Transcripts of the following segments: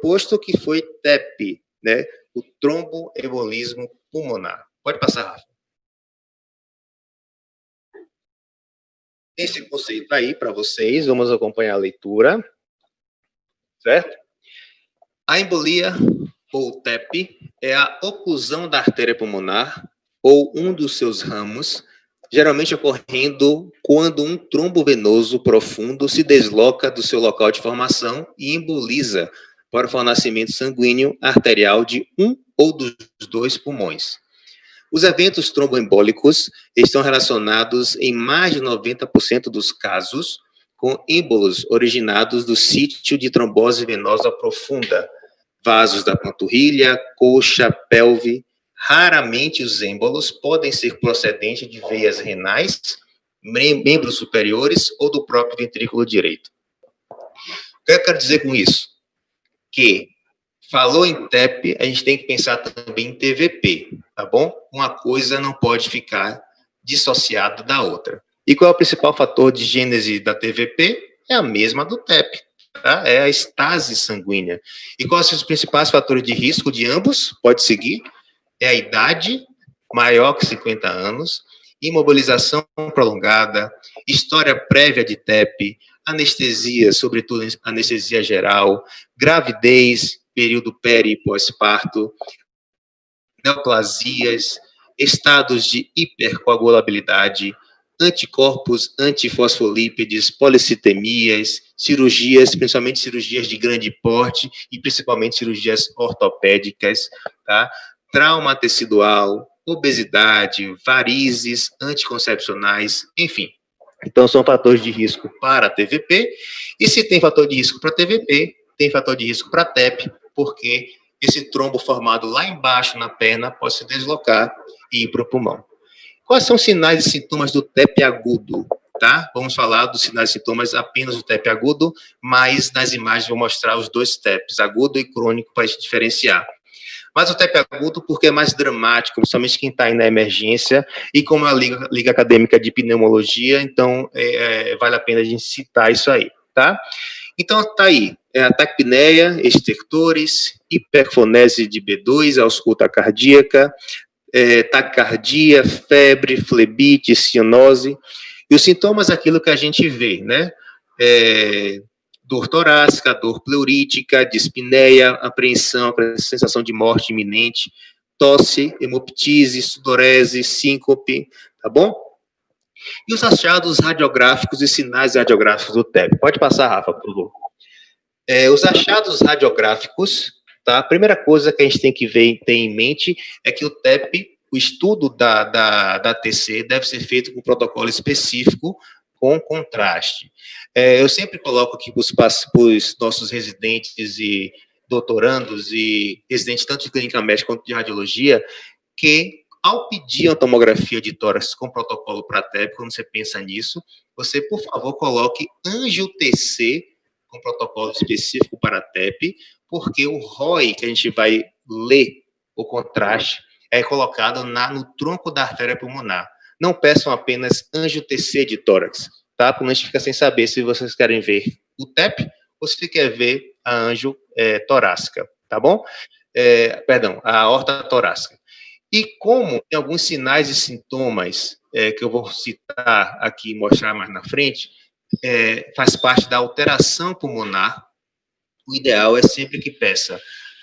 proposto, que foi TEP, né? O tromboembolismo pulmonar. Pode passar, Rafa. Esse conceito aí para vocês, vamos acompanhar a leitura, certo? A embolia, ou TEP, é a oclusão da artéria pulmonar, ou um dos seus ramos, geralmente ocorrendo quando um trombo venoso profundo se desloca do seu local de formação e emboliza para o fornecimento sanguíneo arterial de um ou dos dois pulmões. Os eventos tromboembólicos estão relacionados em mais de 90% dos casos com êmbolos originados do sítio de trombose venosa profunda, vasos da panturrilha, coxa, pelve. Raramente os êmbolos podem ser procedentes de veias renais, membros superiores ou do próprio ventrículo direito. O que eu quero dizer com isso? Que falou em TEP, a gente tem que pensar também em TVP, tá bom? Uma coisa não pode ficar dissociada da outra. E qual é o principal fator de gênese da TVP? É a mesma do TEP, tá? É a estase sanguínea. E quais são os principais fatores de risco de ambos? Pode seguir. É a idade, maior que 50 anos, imobilização prolongada, história prévia de TEP, anestesia, sobretudo anestesia geral, gravidez, período peri e pós-parto, neoplasias, estados de hipercoagulabilidade, anticorpos, antifosfolípides, policitemias, cirurgias, principalmente cirurgias de grande porte e principalmente cirurgias ortopédicas, tá? Trauma tecidual, obesidade, varizes, anticoncepcionais, enfim. Então, são fatores de risco para a TVP, e se tem fator de risco para a TVP, tem fator de risco para a TEP, porque esse trombo formado lá embaixo na perna pode se deslocar e ir para o pulmão. Quais são os sinais e sintomas do TEP agudo? Tá? Vamos falar dos sinais e sintomas apenas do TEP agudo, mas nas imagens vou mostrar os dois TEPs, agudo e crônico, para a gente diferenciar. Mas o TEP agudo porque é mais dramático, principalmente quem está aí na emergência, e como é a Liga Acadêmica de Pneumologia, então vale a pena a gente citar isso aí, tá? Então, tá aí, taquipneia, estertores, hiperfonese de B2, ausculta cardíaca, taquicardia, febre, flebite, cianose, e os sintomas, aquilo que a gente vê, né? Dor torácica, dor pleurítica, dispneia, apreensão, sensação de morte iminente, tosse, hemoptise, sudorese, síncope, tá bom? E os achados radiográficos e sinais radiográficos do TEP. Pode passar, Rafa, por favor. Os achados radiográficos, tá? A primeira coisa que a gente tem que ter em mente é que o TEP, o estudo da TC, deve ser feito com protocolo específico, com contraste. Eu sempre coloco aqui para os nossos residentes e doutorandos e residentes tanto de clínica médica quanto de radiologia, que ao pedir a tomografia de tórax com protocolo para TEP, quando você pensa nisso, você, por favor, coloque angio-TC com protocolo específico para TEP, porque o ROI que a gente vai ler, o contraste, é colocado no tronco da artéria pulmonar. Não peçam apenas angio-TC de tórax, tá? Porque a gente fica sem saber se vocês querem ver o TEP ou se quer ver a angio torácica, tá bom? Perdão, a aorta torácica. E como tem alguns sinais e sintomas que eu vou citar aqui e mostrar mais na frente, faz parte da alteração pulmonar, o ideal é sempre que peça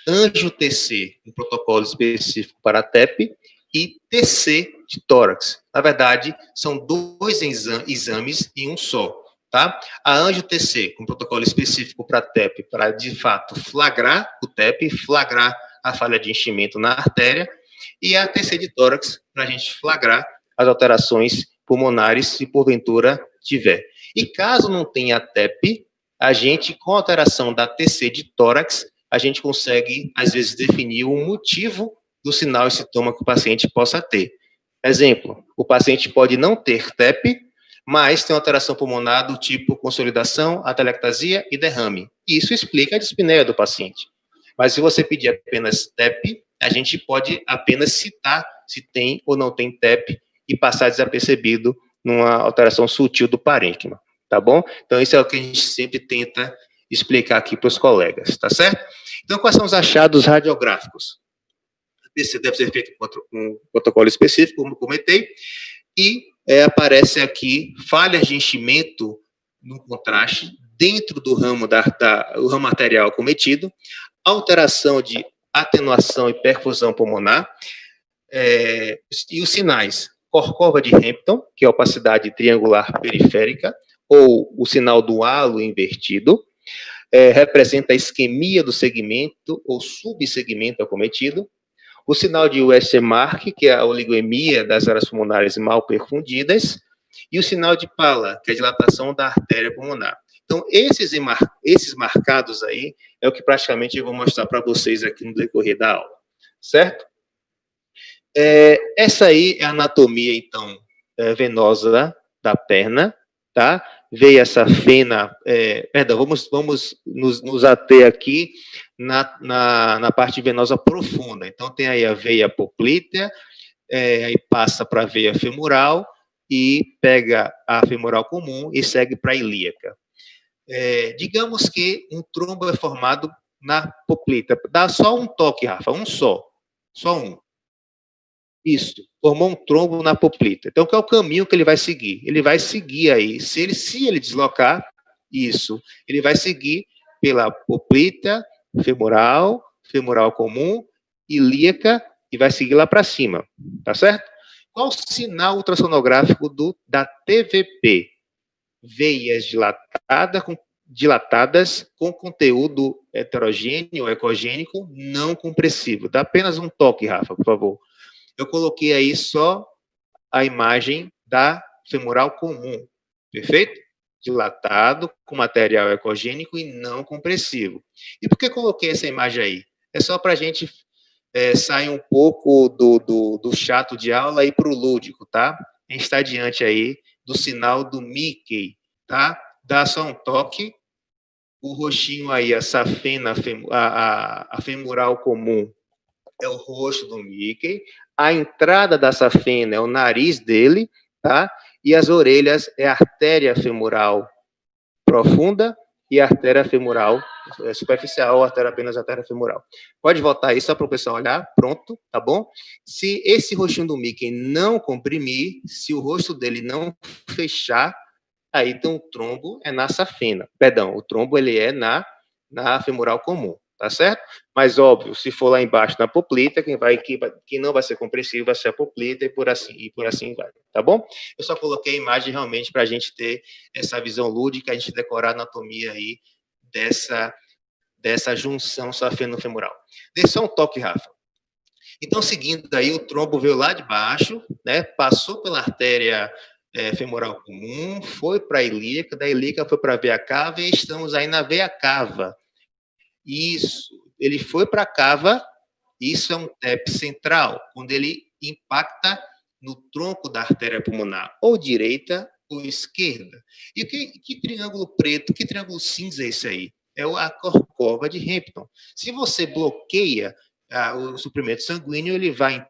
angio-TC, um protocolo específico para TEP, e TC de tórax. Na verdade, são dois exames em um só, tá? A angio-TC, com protocolo específico para TEP, para, de fato, flagrar o TEP, flagrar a falha de enchimento na artéria, e a TC de tórax, para a gente flagrar as alterações pulmonares, se porventura tiver. E caso não tenha TEP, a gente, com a alteração da TC de tórax, a gente consegue, às vezes, definir o motivo do sinal e sintoma que o paciente possa ter. Exemplo, o paciente pode não ter TEP, mas tem uma alteração pulmonar do tipo consolidação, atelectasia e derrame. Isso explica a dispneia do paciente. Mas se você pedir apenas TEP, a gente pode apenas citar se tem ou não tem TEP e passar desapercebido numa alteração sutil do parênquima, tá bom? Então, isso é o que a gente sempre tenta explicar aqui para os colegas, tá certo? Então, quais são os achados radiográficos? Esse deve ser feito com um protocolo específico, como comentei, e aparece aqui falhas de enchimento no contraste dentro do ramo, o ramo arterial cometido, alteração de atenuação e perfusão pulmonar, e os sinais, corcova de Hampton, que é a opacidade triangular periférica, ou o sinal do halo invertido, representa a isquemia do segmento ou subsegmento acometido, o sinal de Westermarck, que é a oligoemia das áreas pulmonares mal perfundidas, e o sinal de Pala, que é a dilatação da artéria pulmonar. Então, esses marcados aí é o que praticamente eu vou mostrar para vocês aqui no decorrer da aula, certo? Essa aí é a anatomia, então, venosa da perna, tá? Veio essa fena, perdão, vamos nos ater aqui na parte venosa profunda. Então, tem aí a veia poplítea, aí passa para a veia femoral e pega a femoral comum e segue para a ilíaca. Digamos que um trombo é formado na poplítea. Dá só um toque, Rafa, só um. Isso, formou um trombo na poplita. Então, qual é o caminho que ele vai seguir? Ele vai seguir aí, se ele deslocar, isso, ele vai seguir pela poplita, femoral, femoral comum, ilíaca, e vai seguir lá para cima, tá certo? Qual o sinal ultrassonográfico da TVP? Veias dilatadas com conteúdo heterogêneo, ecogênico, não compressivo. Dá apenas um toque, Rafa, por favor. Eu coloquei aí só a imagem da femoral comum, perfeito? Dilatado, com material ecogênico e não compressivo. E por que coloquei essa imagem aí? É só para a gente sair um pouco do chato de aula e ir para o lúdico, tá? A gente está diante aí do sinal do Mickey, tá? Dá só um toque, o roxinho aí, a safena, a femoral comum, é o rosto do Mickey, a entrada da safena é o nariz dele, tá? E as orelhas é a artéria femoral profunda e a artéria femoral superficial, apenas a artéria femoral. Pode voltar aí só para o pessoal olhar, pronto, tá bom? Se esse rostinho do Mickey não comprimir, se o rosto dele não fechar, aí então o trombo é na safena. Perdão, o trombo ele é na femoral comum. Tá certo? Mas, óbvio, se for lá embaixo na poplita, quem não vai ser compressivo vai ser a poplita e por assim vai, tá bom? Eu só coloquei a imagem realmente para a gente ter essa visão lúdica, a gente decorar a anatomia aí dessa junção safeno-femoral. Dê só um toque, Rafa. Então, seguindo daí, o trombo veio lá de baixo, né? Passou pela artéria femoral comum, foi para a ilíaca, da ilíaca foi para a veia cava e estamos aí na veia cava. Isso, ele foi para a cava, isso é um TEP central, quando ele impacta no tronco da artéria pulmonar, ou direita ou esquerda. E que triângulo preto, que triângulo cinza é esse aí? É a corcova de Hampton. Se você bloqueia o suprimento sanguíneo, ele vai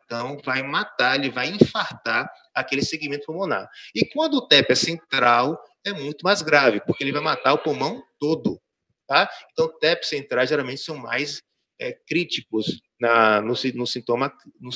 matar, ele vai infartar aquele segmento pulmonar. E quando o TEP é central, é muito mais grave, porque ele vai matar o pulmão todo. Tá? Então, TEP centrais geralmente são mais críticos no sintoma e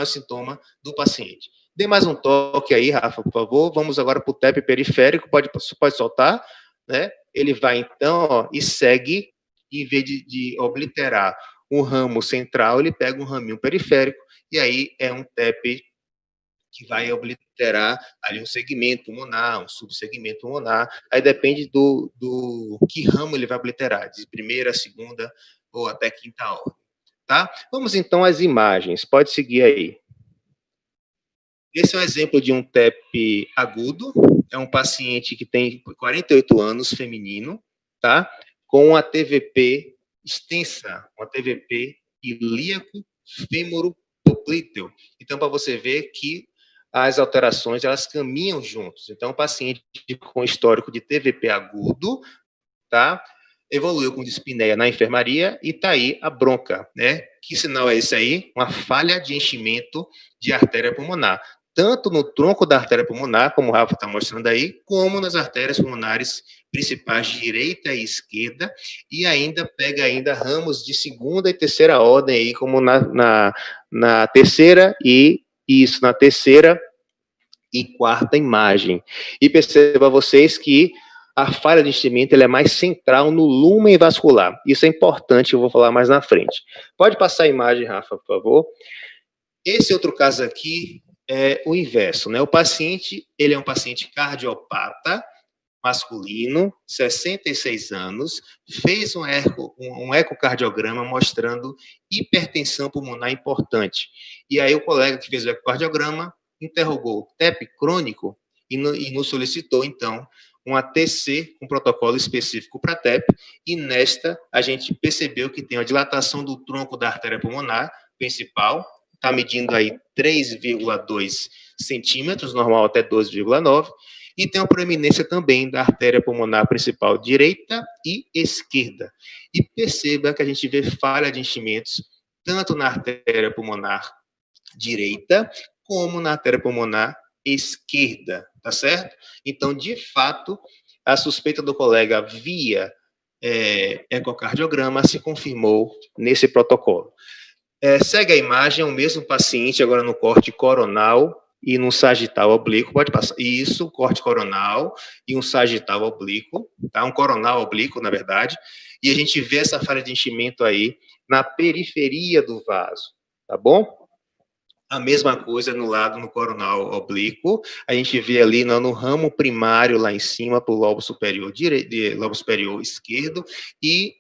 sintoma do paciente. Dê mais um toque aí, Rafa, por favor. Vamos agora para o TEP periférico. Pode soltar, né? Ele vai, então, ó, e segue, em vez de obliterar um ramo central, ele pega um raminho periférico, e aí é um TEP que vai obliterar ali um segmento pulmonar, um subsegmento pulmonar, aí depende do que ramo ele vai obliterar, de primeira, segunda ou até quinta ordem, tá? Vamos então às imagens, pode seguir aí. Esse é um exemplo de um TEP agudo, é um paciente que tem 48 anos, feminino, tá? Com a TVP extensa, uma TVP ilíaco fêmoro poplíteo. Então, para você ver que as alterações, elas caminham juntos. Então, o paciente com histórico de TVP agudo, tá? Evoluiu com dispneia na enfermaria e tá aí a bronca, né? Que sinal é esse aí? Uma falha de enchimento de artéria pulmonar. tanto no tronco da artéria pulmonar, como o Rafa está mostrando aí, como nas artérias pulmonares principais direita e esquerda, e ainda pega ainda ramos de segunda e terceira ordem aí, como na terceira e isso, na terceira e quarta imagem. E perceba vocês que a falha de enchimento ela é mais central no lúmen vascular. Isso é importante, eu vou falar mais na frente. Pode passar a imagem, Rafa, por favor. Esse outro caso aqui é o inverso, né? O paciente, ele é um paciente cardiopata, masculino, 66 anos, fez um ecocardiograma mostrando hipertensão pulmonar importante. E aí o colega que fez o ecocardiograma interrogou TEP crônico e nos solicitou, então, um ATC com protocolo específico para TEP, e nesta a gente percebeu que tem a dilatação do tronco da artéria pulmonar principal, está medindo aí 3,2 centímetros, normal até 2,9, e tem uma proeminência também da artéria pulmonar principal direita e esquerda. E perceba que a gente vê falha de enchimentos tanto na artéria pulmonar direita como na artéria pulmonar esquerda, tá certo? Então, de fato, a suspeita do colega via ecocardiograma se confirmou nesse protocolo. Segue a imagem, é o mesmo paciente, agora no corte coronal e no sagital oblíquo, pode passar, isso, corte coronal e um sagital oblíquo, tá? Um coronal oblíquo, na verdade, e a gente vê essa falha de enchimento aí na periferia do vaso, tá bom? A mesma coisa no lado, no coronal oblíquo, a gente vê ali no ramo primário, lá em cima, para o lobo superior lobo superior esquerdo, e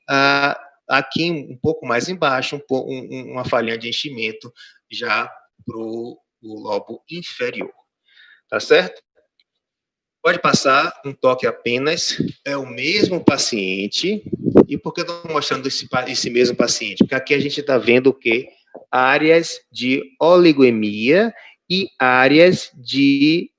aqui um pouco mais embaixo, uma falhinha de enchimento já para o lobo inferior. Tá certo? Pode passar um toque apenas, é o mesmo paciente. E por que eu estou mostrando esse mesmo paciente? Porque aqui a gente está vendo o quê? Áreas de oligoemia e áreas de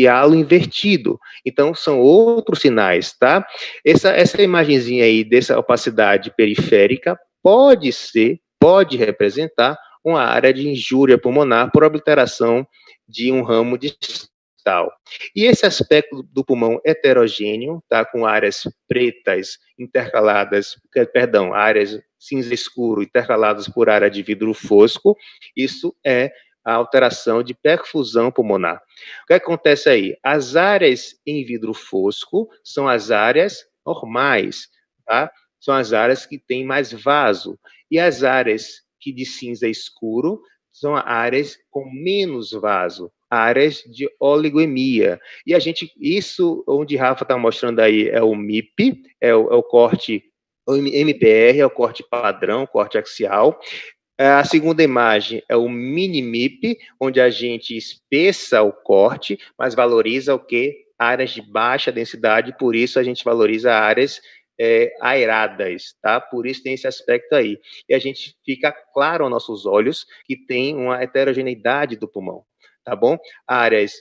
halo invertido. Então, são outros sinais, tá? Essa imagenzinha aí dessa opacidade periférica pode representar uma área de injúria pulmonar por obliteração de um ramo distal. E esse aspecto do pulmão heterogêneo, tá, com áreas pretas intercaladas, áreas cinza escuro intercaladas por área de vidro fosco, isso é a alteração de perfusão pulmonar. O que acontece aí? As áreas em vidro fosco são as áreas normais, tá? São as áreas que têm mais vaso. E as áreas que de cinza escuro são áreas com menos vaso, áreas de oligoemia. E isso onde Rafa está mostrando aí é o MIP, é o corte, o MPR, é o corte padrão, corte axial. A segunda imagem é o mini-MIP, onde a gente espessa o corte, mas valoriza o quê? Áreas de baixa densidade, por isso a gente valoriza áreas aeradas, tá? Por isso tem esse aspecto aí. E a gente fica claro aos nossos olhos que tem uma heterogeneidade do pulmão, tá bom? Áreas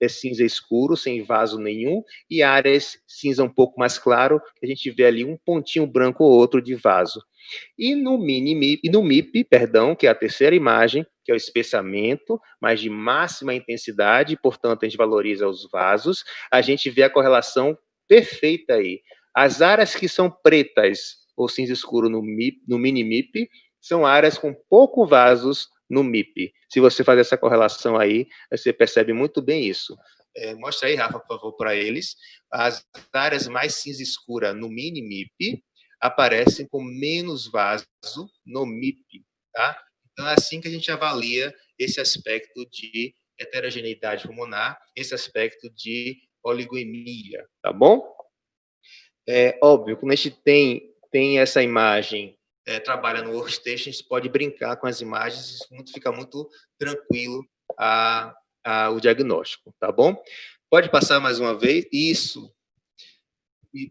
cinza escuro, sem vaso nenhum, e áreas cinza um pouco mais claro, que a gente vê ali um pontinho branco ou outro de vaso. E no MIP, perdão, que é a terceira imagem, que é o espessamento, mas de máxima intensidade, portanto, a gente valoriza os vasos, a gente vê a correlação perfeita aí. As áreas que são pretas ou cinza escuro no mini-MIP são áreas com pouco vasos no MIP. Se você fazer essa correlação aí, você percebe muito bem isso. Mostra aí, Rafa, por favor, para eles. As áreas mais cinza escura no mini-MIP aparecem com menos vaso no MIP, tá? Então, é assim que a gente avalia esse aspecto de heterogeneidade pulmonar, esse aspecto de oligoemia, tá bom? É óbvio, quando a gente tem essa imagem, trabalha no workstation, a gente pode brincar com as imagens, fica muito tranquilo o diagnóstico, tá bom? Pode passar mais uma vez? Isso.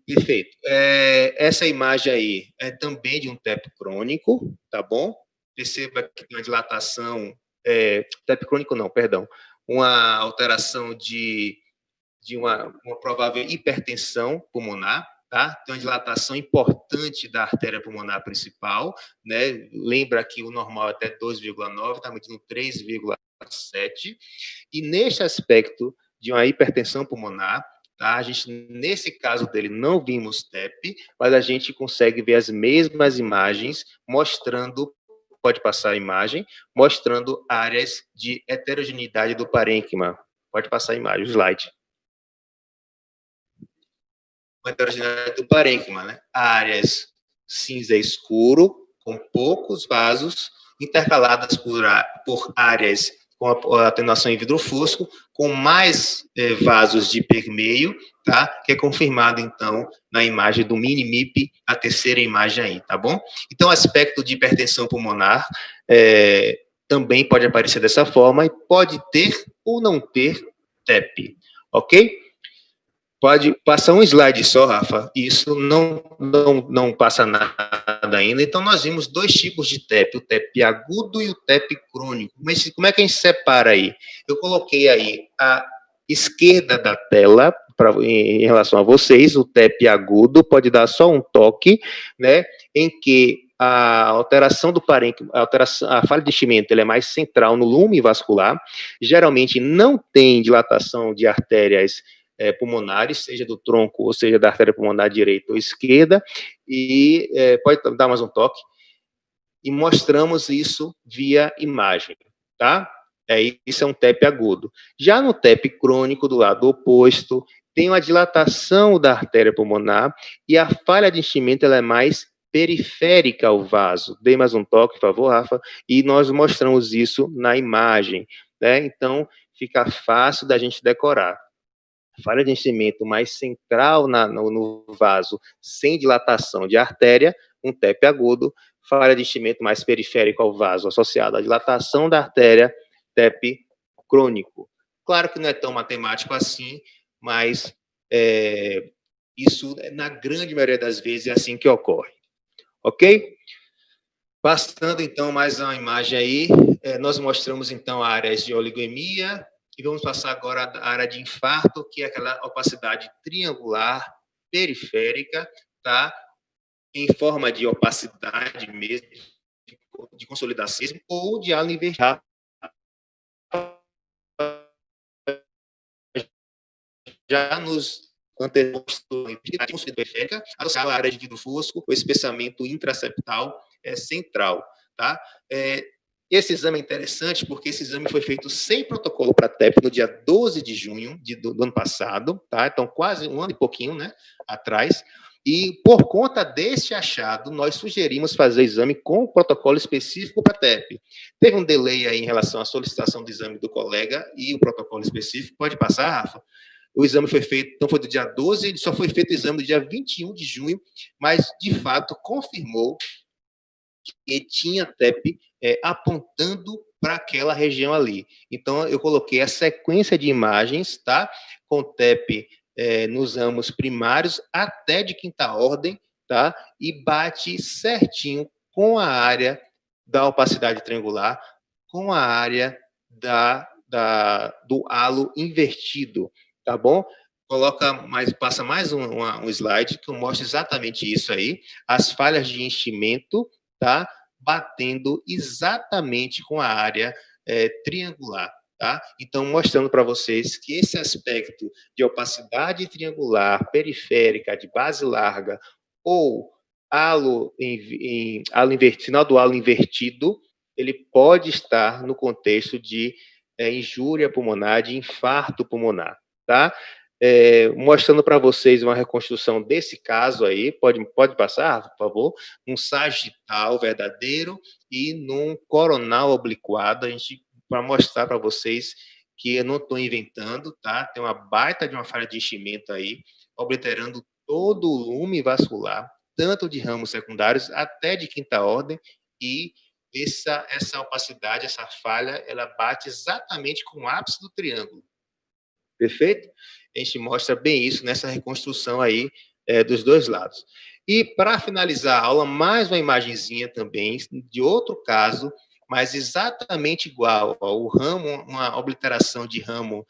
Perfeito. Essa imagem aí é também de um TEP crônico, tá bom? Perceba que tem uma dilatação, TEP crônico não, perdão, uma alteração de uma provável hipertensão pulmonar, tá? Tem uma dilatação importante da artéria pulmonar principal, né? Lembra que o normal é até 2,9, está medindo 3,9. 7, e neste aspecto de uma hipertensão pulmonar, tá? A gente, nesse caso dele, não vimos TEP, mas a gente consegue ver as mesmas imagens mostrando, pode passar a imagem, mostrando áreas de heterogeneidade do parênquima. Pode passar a imagem, o slide. A heterogeneidade do parênquima, né? Áreas cinza escuro, com poucos vasos, intercaladas por áreas com a atenuação em vidro fosco, com mais vasos de permeio, tá? Que é confirmado, então, na imagem do mini-MIP, a terceira imagem aí, tá bom? Então, aspecto de hipertensão pulmonar também pode aparecer dessa forma e pode ter ou não ter TEP, ok? Pode passar um slide só, Rafa. Isso não passa nada ainda. Então, nós vimos dois tipos de TEP, o TEP agudo e o TEP crônico. Mas como é que a gente separa aí? Eu coloquei aí a esquerda da tela, em relação a vocês, o TEP agudo pode dar só um toque, né, em que a alteração do parênquima, a falha de enchimento, ele é mais central no lume vascular, geralmente não tem dilatação de artérias pulmonares, seja do tronco, ou seja da artéria pulmonar direita ou esquerda, e pode dar mais um toque, e mostramos isso via imagem, tá? Isso é um TEP agudo. Já no TEP crônico, do lado oposto, tem uma dilatação da artéria pulmonar e a falha de enchimento ela é mais periférica ao vaso. Dê mais um toque, por favor, Rafa, e nós mostramos isso na imagem, né? Então, fica fácil da gente decorar. Falha de enchimento mais central no vaso, sem dilatação de artéria, um TEP agudo. Falha de enchimento mais periférico ao vaso, associado à dilatação da artéria, TEP crônico. Claro que não é tão matemático assim, mas isso, na grande maioria das vezes, é assim que ocorre. Ok? Passando, então, mais uma imagem aí, nós mostramos, então, áreas de oligoemia, e vamos passar agora à área de infarto, que é aquela opacidade triangular periférica, tá? Em forma de opacidade mesmo, de consolidação, ou de halo invertido. Já nos antepostos periférica, associada à área de vidro fosco, o espessamento intraceptal central, tá? Esse exame é interessante porque esse exame foi feito sem protocolo para TEP no dia 12 de junho do ano passado, tá? Então, quase um ano e pouquinho, né, atrás. E, por conta deste achado, nós sugerimos fazer exame com protocolo específico para TEP. Teve um delay aí em relação à solicitação do exame do colega e o protocolo específico. Pode passar, Rafa? O exame foi feito, então foi do dia 12, ele só foi feito o exame do dia 21 de junho, mas, de fato, confirmou que tinha TEP apontando para aquela região ali. Então, eu coloquei a sequência de imagens, tá? Com TEP nos ramos primários até de quinta ordem, tá? E bate certinho com a área da opacidade triangular, com a área do halo invertido, tá bom? Passa mais um slide que mostra exatamente isso aí, as falhas de enchimento, tá? Batendo exatamente com a área triangular, tá? Então, mostrando para vocês que esse aspecto de opacidade triangular, periférica, de base larga, ou final do halo invertido, ele pode estar no contexto de injúria pulmonar, de infarto pulmonar, tá? Mostrando para vocês uma reconstrução desse caso aí, pode passar, por favor, um sagital verdadeiro e num coronal obliquado, para mostrar para vocês que eu não estou inventando, tá? Tem uma baita de uma falha de enchimento aí, obliterando todo o lume vascular, tanto de ramos secundários até de quinta ordem, e essa opacidade, essa falha, ela bate exatamente com o ápice do triângulo. Perfeito? A gente mostra bem isso nessa reconstrução aí dos dois lados. E, para finalizar a aula, mais uma imagenzinha também de outro caso, mas exatamente igual ao ramo, uma obliteração de ramo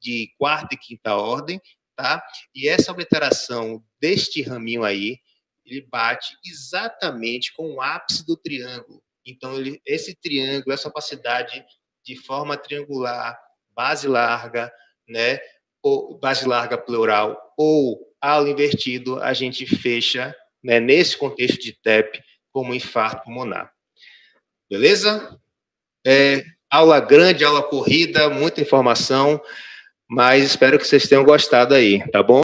de quarta e quinta ordem, tá? E essa obliteração deste raminho aí, ele bate exatamente com o ápice do triângulo. Então, esse triângulo, essa opacidade de forma triangular, base larga, né, ou base larga pleural, ou aula invertido, a gente fecha, né, nesse contexto de TEP, como infarto pulmonar. Beleza? Aula grande, aula corrida, muita informação, mas espero que vocês tenham gostado aí, tá bom?